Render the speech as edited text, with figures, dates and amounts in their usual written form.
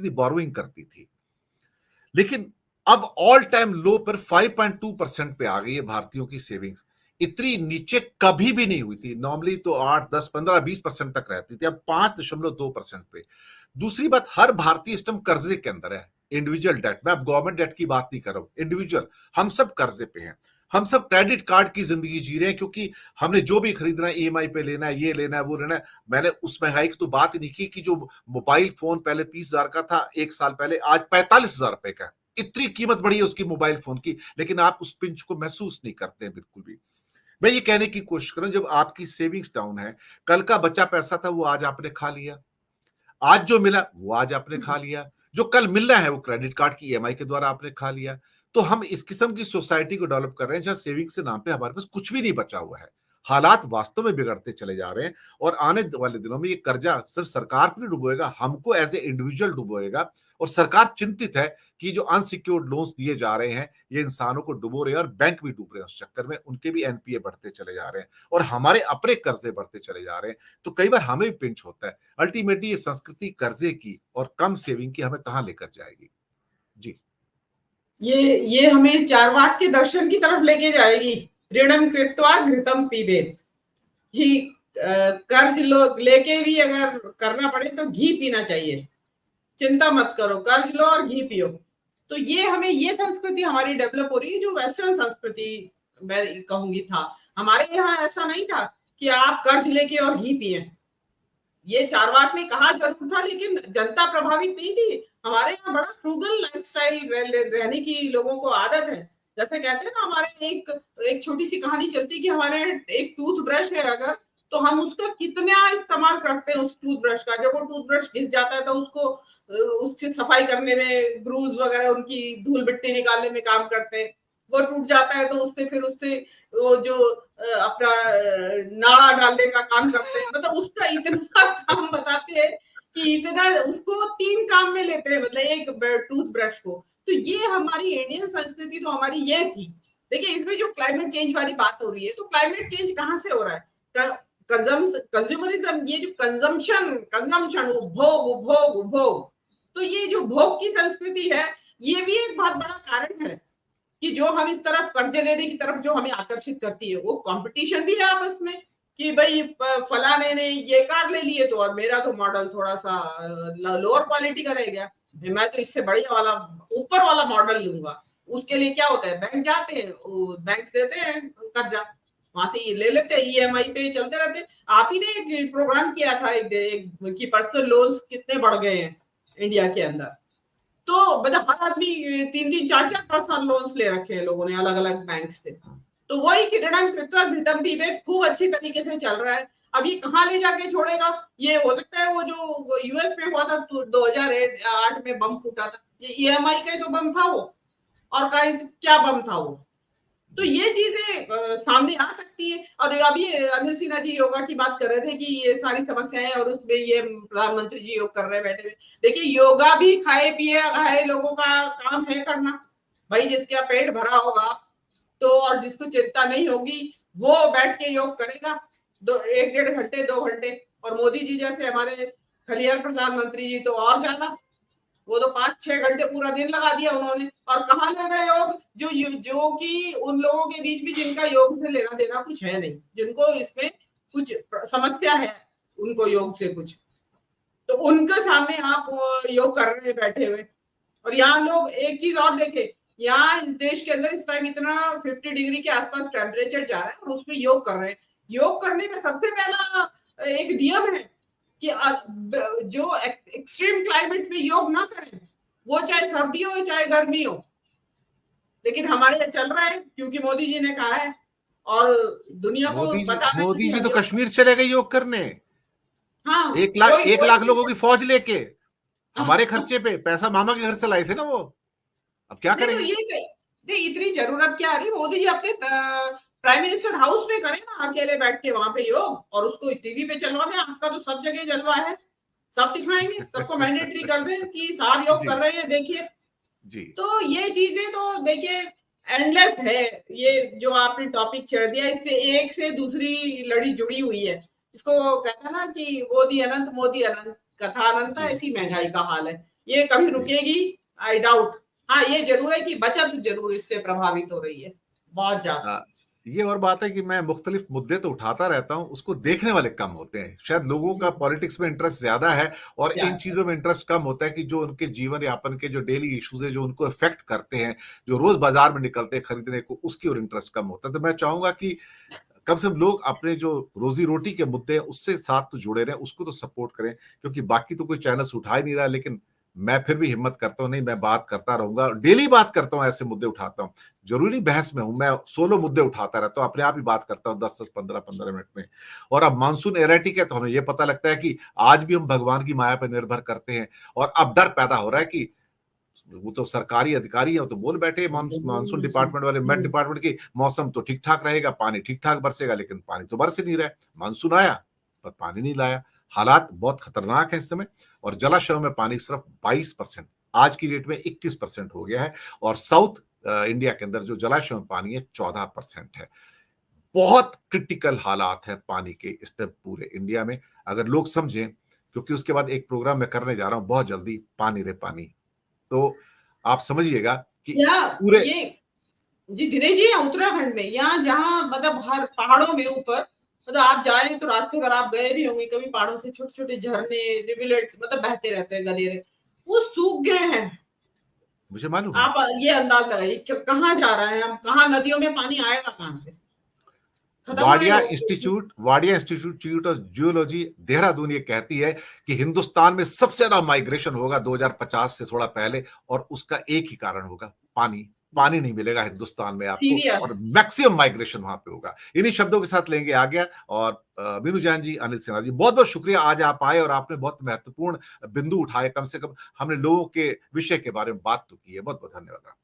Borrowing करती थी। लेकिन अब ऑल टाइम लो पर 5.2% पे आ गई है भारतीयों की सेविंग्स। इतनी नीचे कभी भी नहीं हुई थी। नॉर्मली तो 8, 10, 15, 20% तक रहती थी, अब 5.2% पे। दूसरी बात, हर भारतीय इस टाइम कर्जे के अंदर है। इंडिविजुअल डेट, मैं अब गवर्नमेंट डेट की बात नहीं कर रहा हूं, इंडिविजुअल हम सब कर्जे पे हैं। हम सब क्रेडिट कार्ड की जिंदगी जी रहे हैं, क्योंकि हमने जो भी खरीदना है ईएमआई पे लेना है, ये लेना है, वो लेना है। मैंने उस महंगाई की तो बात ही नहीं की कि जो मोबाइल फोन पहले 30,000 का था एक साल पहले, आज 45,000 रुपए का है। इतनी कीमत बढ़ी है उसकी मोबाइल फोन की, लेकिन आप उस पिंच को महसूस नहीं करते हैं बिल्कुल भी। मैं ये कहने की कोशिश कर रहा हूं, जब आपकी सेविंग्स डाउन है, कल का बचा पैसा था वो आज आपने खा लिया, आज जो मिला वो आज आपने खा लिया, जो कल मिलना है वो क्रेडिट कार्ड की ईएमआई के द्वारा आपने खा लिया। तो हम इस किस्म की सोसाइटी को डेवलप कर रहे हैं जहां सेविंग्स के नाम पे हमारे पास कुछ भी नहीं बचा हुआ है। हालात वास्तव में बिगड़ते चले जा रहे हैं, और आने वाले दिनों में ये कर्जा सिर्फ सरकार को नहीं डुबोएगा, हमको एज ए इंडिविजुअल डुबोएगा। और सरकार चिंतित है कि जो अनसिक्योर्ड लोन्स दिए जा रहे हैं, ये इंसानों को डुबो रहे हैं, और बैंक भी डूब रहे हैं उस चक्कर में, उनके भी एनपीए बढ़ते चले जा रहे हैं, और हमारे अपने कर्जे बढ़ते चले जा रहे हैं। तो कई बार हमें भी पिंच होता है। अल्टीमेटली ये संस्कृति कर्जे की और कम सेविंग की हमें कहां लेकर जाएगी? जी, ये हमें चार्वाक के दर्शन की तरफ लेके जाएगी। ऋणम कृत्वा घृतम पीबेत, कि कर्ज लेके भी अगर करना पड़े तो घी पीना चाहिए। चिंता मत करो, कर्ज लो और घी पियो। तो ये हमें, ये संस्कृति हमारी डेवलप हो रही है, जो वेस्टर्न संस्कृति मैं कहूंगी था। हमारे यहाँ ऐसा नहीं था कि आप कर्ज लेके और घी पिए। ये चारवाक ने कहा जरूर था, लेकिन जनता प्रभावित नहीं थी। हमारे यहाँ बड़ा फ्रूगल लाइफस्टाइल रहने की लोगों को आदत है। जैसे कहते हैं ना, हमारे एक छोटी सी कहानी चलती है कि हमारे एक टूथब्रश है अगर, तो हम उसका कितना इस्तेमाल करते हैं उस टूथब्रश का। जब वो टूथब्रश घिस जाता है तो उसको उससे सफाई करने में, ग्रूज वगैरह उनकी धूल मिट्टी निकालने में काम करते हैं। वो टूट जाता है तो उससे वो जो अपना नाड़ा डालने का काम करते हैं। मतलब उसका इतना काम बताते हैं कि इतना उसको 3 काम में लेते हैं, मतलब एक टूथब्रश को। तो ये हमारी इंडियन संस्कृति तो हमारी ये थी। देखिए, इसमें जो क्लाइमेट चेंज वाली बात हो रही है, तो क्लाइमेट चेंज कहाँ से हो रहा है? कंज्यूमरिज्म, ये जो कंजम्पशन, उपभोग उपभोग उपभोग, तो ये जो भोग की संस्कृति है, ये भी एक बहुत बड़ा कारण है कि जो हम इस तरफ कर्जे लेने की तरफ जो हमें आकर्षित करती है। वो कंपटीशन भी है आपस में कि भाई फलाने ने ये कार ले लिए, तो और मेरा तो मॉडल थोड़ा सा लोअर क्वालिटी का रह गया, मैं तो इससे बढ़िया वाला ऊपर वाला मॉडल लूंगा। उसके लिए क्या होता है, बैंक जाते हैं, बैंक देते हैं कर्जा, वहां से ये ले लेते हैं, ईएमआई पे चलते रहते हैं। आप ही ने एक प्रोग्राम किया था कि पर्सनल लोन्स कितने बढ़ गए हैं इंडिया के अंदर। तो मतलब हर आदमी 3-3, 4-4 पर्सनल लोन्स ले रखे हैं लोगों ने अलग अलग बैंक से। तो वही कि ऋणम कृत्वा घृतम पीबेत खूब अच्छी तरीके से चल रहा है। अब ये कहाँ ले जाके छोड़ेगा? ये हो सकता है वो जो यूएस में हुआ था 2008 में बम फूटा था, ये ईएमआई का ही तो बम था वो, और का क्या बम था वो। तो ये चीजें सामने आ सकती है। और अभी अनिल सिन्हा जी योगा की बात कर रहे थे कि ये सारी समस्याएं, और उसमें ये प्रधानमंत्री जी योग कर रहे हैं बैठे हुए। देखिए, योगा भी खाए पिए खाए लोगों का काम है करना। भाई जिसका पेट भरा होगा तो, और जिसको चिंता नहीं होगी, वो बैठ के योग करेगा 1-1.5 घंटे 2 घंटे। और मोदी जी जैसे हमारे खलियार प्रधानमंत्री जी तो और ज्यादा, वो तो 5-6 घंटे पूरा दिन लगा दिया उन्होंने। और कहाँ ले गए योग? जो कि उन लोगों के बीच भी जिनका योग से लेना देना कुछ है नहीं, जिनको इसमें कुछ समस्या है, उनको योग से कुछ, तो उनके सामने आप योग कर रहे हैं बैठे हुए। और यहाँ लोग एक चीज और देखे, यहाँ इस देश के अंदर इस टाइम इतना 50 डिग्री के आसपास टेम्परेचर जा रहा है, और उसमें योग कर रहे हैं। योग करने का सबसे पहला एक नियम है कि जो एक्सट्रीम क्लाइमेट में योग ना करें, वो चाहे सर्दी हो चाहे गर्मी हो। लेकिन हमारे यहाँ चल रहा है क्योंकि मोदी जी ने कहा है, और दुनिया को बताना है मोदी कि जी हम तो योग। कश्मीर चले गए योग करने। हाँ, 1 लाख, कोई 1 लाख कोई लोगों की फौज लेके, हाँ, हमारे तो खर्चे पे पैसा मामा के घर से लाए थे ना वो। अब क्या नहीं तो करेंगे? ये नहीं, इतनी जरूरत क्या आ रही? मोदी जी अपने प्राइम मिनिस्टर हाउस में करें ना, अकेले बैठ के वहां पे योग, और उसको टीवी पे चलवा दें। आपका तो सब जगह जलवा है, सब दिखाएंगे, सबको मैंडेटरी कर दें कि साहब योग जी, कर रहे हैं, देखिए। जी, तो ये चीजें तो देखिए एंडलेस है। ये जो आपने टॉपिक छेड़ दिया, इससे एक से दूसरी लड़ी जुड़ी हुई है। इसको कहता है ना कि मोदी अनंत कथा अनंत, जी, ऐसी महंगाई का हाल है। ये कभी रुकेगी? I doubt. हाँ, ये जरूर है कि बचत जरूर इससे प्रभावित हो रही है, बहुत ज्यादा। ये और बात है कि मैं मुख्तलिफ मुद्दे तो उठाता रहता हूं, उसको देखने वाले कम होते हैं। शायद लोगों जी, का पॉलिटिक्स में इंटरेस्ट ज्यादा है और इन ज्यादा। चीजों में इंटरेस्ट कम होता है कि जो उनके जीवन यापन के जो डेली इश्यूज है, जो उनको इफेक्ट करते हैं, जो रोज बाजार में निकलते हैं खरीदने को, उसकी ओर इंटरेस्ट कम होता है। तो मैं चाहूंगा कि कम से कम लोग अपने जो रोजी रोटी के मुद्दे हैं उससे साथ तो जुड़े रहे, उसको तो सपोर्ट करें, क्योंकि बाकी तो कोई चैनल उठा ही नहीं रहा। लेकिन मैं फिर भी हिम्मत करता हूं, नहीं मैं बात करता रहूंगा, डेली बात करता हूं, ऐसे मुद्दे उठाता हूं। जरूरी बहस में हूं, मैं 16 मुद्दे उठाता रहता हूं, अपने आप ही बात करता हूं 10 10 15 15 मिनट में। और अब मानसून एरेटिक है तो हमें यह पता लगता है कि आज भी हम भगवान की माया पर निर्भर करते हैं। और अब डर पैदा हो रहा है कि वो तो सरकारी अधिकारी है, वो तो बोल बैठे मानसून डिपार्टमेंट वाले, मेट डिपार्टमेंट की, मौसम तो ठीक ठाक रहेगा, पानी ठीक ठाक बरसेगा, लेकिन पानी तो बरस ही नहीं रहा है। मानसून आया पर पानी नहीं लाया। हालात बहुत खतरनाक है इस समय। और जलाशयों में पानी सिर्फ 22%, आज की डेट में 21% हो गया है। और साउथ इंडिया के अंदर जो जलाशयों में पानी है 14% है। बहुत क्रिटिकल हालात है पानी के इस पूरे इंडिया में, अगर लोग समझें। क्योंकि उसके बाद एक प्रोग्राम मैं करने जा रहा हूं बहुत जल्दी, पानी रे पानी। तो आप समझिएगा कि या पूरे ये जी दिनेश जी, यहाँ उत्तराखंड में, यहाँ जहाँ मतलब हर पहाड़ों में ऊपर, मतलब आप जाए तो रास्ते पर आप गए भी होंगे कभी, पहाड़ों से छोटे छोटे झरने, रिवुलेट्स मतलब बहते रहते हैं, गधेरे, वो सूख गए हैं। मुझे मालूम है। आप ये अंदाज लगाइए कि कहाँ जा रहा है, हम कहाँ, नदियों में पानी आएगा कहाँ से? खत्म होने Wadia institute of geology Dehradun ये कहती है कि हिंदुस्तान में सबसे ज्यादा माइग्रेशन होगा 2050 से थोड़ा पहले, और उसका एक ही कारण होगा पानी। पानी नहीं मिलेगा हिंदुस्तान में आपको, सीरिया। और मैक्सिमम माइग्रेशन वहां पे होगा। इन्हीं शब्दों के साथ लेंगे आ गया। और मीनू जैन जी, अनिल सिन्हा जी, बहुत बहुत शुक्रिया, आज आप आए और आपने बहुत महत्वपूर्ण बिंदु उठाए। कम से कम हमने लोगों के विषय के बारे में बात तो की है। बहुत बहुत धन्यवाद।